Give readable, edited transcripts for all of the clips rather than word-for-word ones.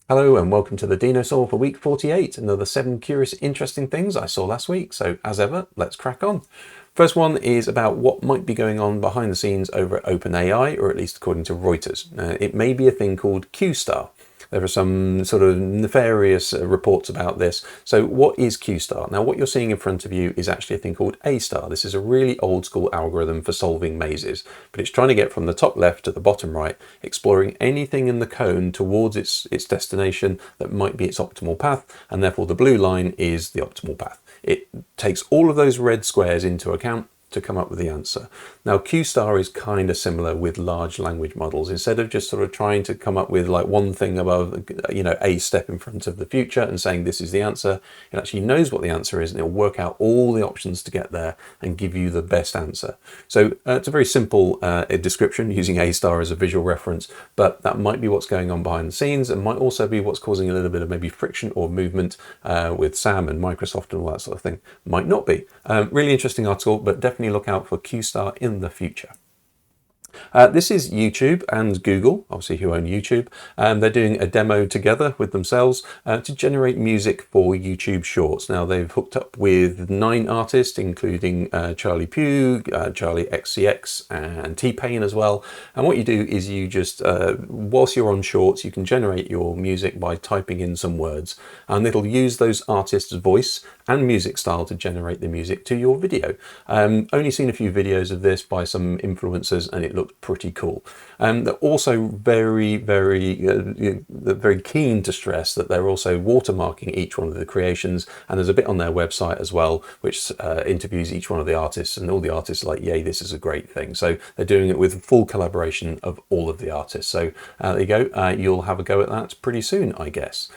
Hello and welcome to the Dinosaw for week 48, another 7 curious interesting things I saw last week. So as ever, let's crack on. First one is about what might be going on behind the scenes over at OpenAI, or at least according to Reuters. It may be a thing called Q-Star. There are some sort of nefarious reports about this. So what is Q-Star? Now what you're seeing in front of you is actually a thing called A-Star. This is a really old school algorithm for solving mazes, but it's trying to get from the top left to the bottom right, exploring anything in the cone towards its destination that might be its optimal path, and therefore the blue line is the optimal path. It takes all of those red squares into account to come up with the answer. Now Q-Star is kind of similar with large language models. Instead of just sort of trying to come up with like one thing above, a step in front of the future and saying this is the answer, it actually knows what the answer is and it'll work out all the options to get there and give you the best answer. So it's a very simple description using A-Star as a visual reference, but that might be what's going on behind the scenes and might also be what's causing a little bit of maybe friction or movement with Sam and Microsoft and all that sort of thing. Might not be. Really interesting article, but definitely look out for Q-Star in the future. This is YouTube and Google, obviously who own YouTube. They're doing a demo together with themselves to generate music for YouTube Shorts. Now they've hooked up with 9 artists, including Charlie Puth, Charlie XCX and T-Pain as well. And what you do is you just, whilst you're on Shorts, you can generate your music by typing in some words. And it'll use those artists' voice and music style to generate the music to your video. Only seen a few videos of this by some influencers and it looked pretty cool. They're also very keen to stress that they're also watermarking each one of the creations, and there's a bit on their website as well which interviews each one of the artists, and all the artists are like, yay, this is a great thing. So they're doing it with full collaboration of all of the artists. So there you go, you'll have a go at that pretty soon, I guess.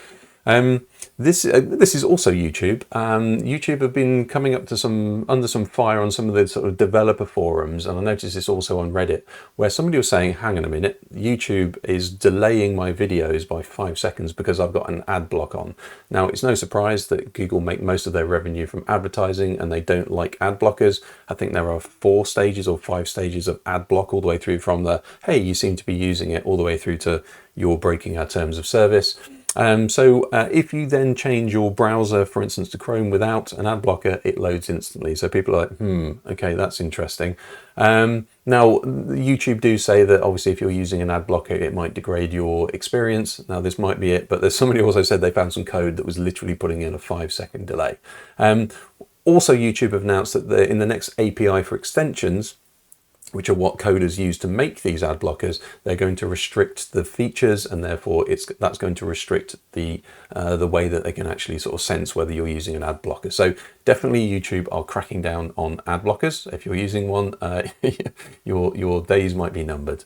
This is also YouTube. YouTube have been coming up to under some fire on some of the sort of developer forums, and I noticed this also on Reddit, where somebody was saying, hang on a minute, YouTube is delaying my videos by 5 seconds because I've got an ad block on. Now it's no surprise that Google make most of their revenue from advertising and they don't like ad blockers. I think there are 4 stages or 5 stages of ad block, all the way through from the, hey, you seem to be using it, all the way through to you're breaking our terms of service. So if you then change your browser, for instance, to Chrome without an ad blocker, it loads instantly. So people are like, okay, that's interesting. Now, YouTube do say that obviously if you're using an ad blocker, it might degrade your experience. Now, this might be it, but there's somebody also said they found some code that was literally putting in a 5-second delay. Also, YouTube have announced that in the next API for extensions, which are what coders use to make these ad blockers, they're going to restrict the features, and therefore that's going to restrict the way that they can actually sort of sense whether you're using an ad blocker. So definitely YouTube are cracking down on ad blockers. If you're using one, your days might be numbered.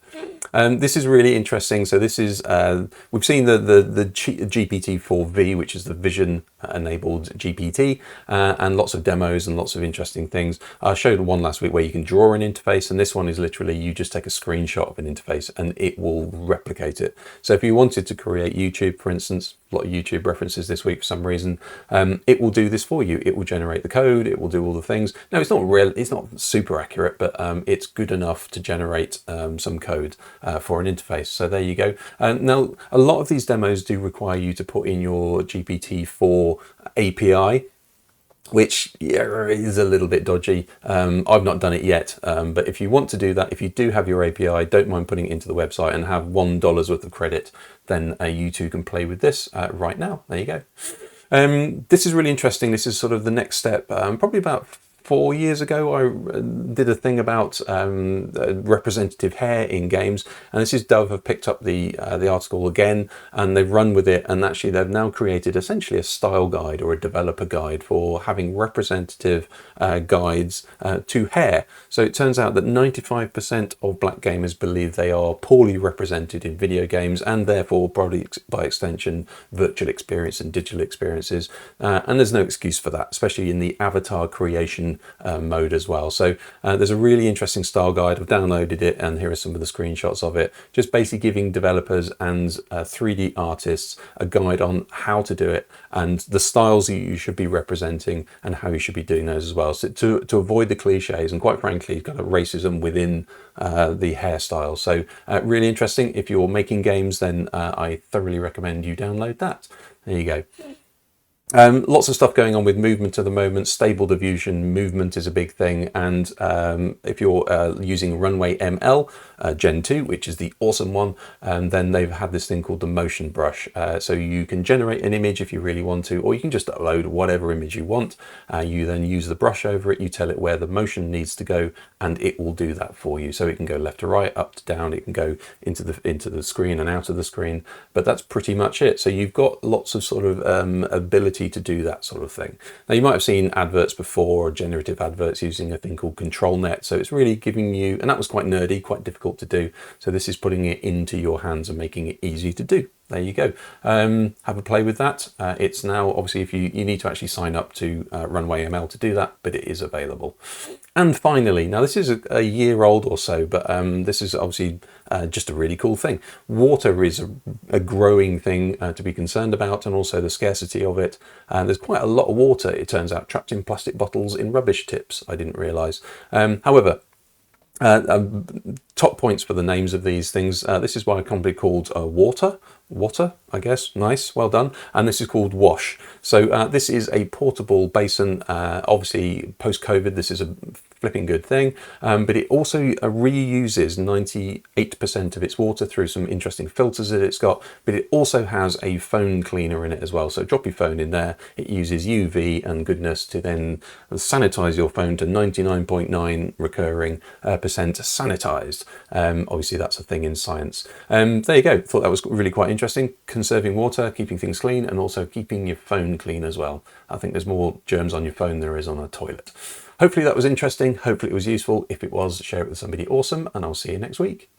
This is really interesting. So this is, we've seen the GPT-4V, which is the vision enabled GPT, and lots of demos and lots of interesting things. I showed one last week where you can draw an interface, and this one is literally you just take a screenshot of an interface and it will replicate it. So if you wanted to create YouTube, for instance, a lot of YouTube references this week for some reason, it will do this for you. It will generate the code, it will do all the things. Now it's not super accurate, but it's good enough to generate some code for an interface. So there you go. Now a lot of these demos do require you to put in your GPT-4 API, which is a little bit dodgy. I've not done it yet, but if you want to do that, if you do have your API, don't mind putting it into the website and have $1 worth of credit, then you too can play with this right now. There you go. This is really interesting. This is sort of the next step. Probably about 4 years ago, I did a thing about representative hair in games, and this is Dove have picked up the article again, and they've run with it, and actually they've now created essentially a style guide or a developer guide for having representative guides to hair. So it turns out that 95% of black gamers believe they are poorly represented in video games, and therefore probably by extension virtual experience and digital experiences, and there's no excuse for that, especially in the avatar creation mode as well. So there's a really interesting style guide. I've downloaded it, and here are some of the screenshots of it, just basically giving developers and 3D artists a guide on how to do it and the styles that you should be representing and how you should be doing those as well. So to avoid the cliches and quite frankly kind of racism within the hairstyle. So really interesting. If you're making games, then I thoroughly recommend you download that. There you go. Lots of stuff going on with movement at the moment. Stable diffusion movement is a big thing, and if you're using RunwayML Gen-2, which is the awesome one, then they've had this thing called the motion brush. So you can generate an image if you really want to, or you can just upload whatever image you want. You then use the brush over it, you tell it where the motion needs to go, and it will do that for you. So it can go left to right, up to down, it can go into the screen and out of the screen, but that's pretty much it. So you've got lots of sort of ability to do that sort of thing. Now you might have seen adverts before, or generative adverts using a thing called ControlNet. So it's really giving you, and that was quite nerdy, quite difficult to do. So this is putting it into your hands and making it easy to do. There you go. Have a play with that. It's now, obviously, if you need to actually sign up to RunwayML to do that, but it is available. And finally, now this is a year old or so, but this is obviously just a really cool thing. Water is a growing thing to be concerned about, and also the scarcity of it. There's quite a lot of water, it turns out, trapped in plastic bottles in rubbish tips. I didn't realise. However, top points for the names of these things. This is by a company called Water, I guess. Nice, well done. And this is called WOSH. So this is a portable basin. Obviously, post-COVID, this is a flipping good thing. But it also reuses 98% of its water through some interesting filters that it's got. But it also has a phone cleaner in it as well. So drop your phone in there. It uses UV and goodness to then sanitize your phone to 99.9 recurring percent sanitized. Obviously, that's a thing in science. There you go. Thought that was really quite interesting. Conserving water, keeping things clean, and also keeping your phone clean as well. I think there's more germs on your phone than there is on a toilet. Hopefully that was interesting. Hopefully it was useful. If it was, share it with somebody awesome, and I'll see you next week.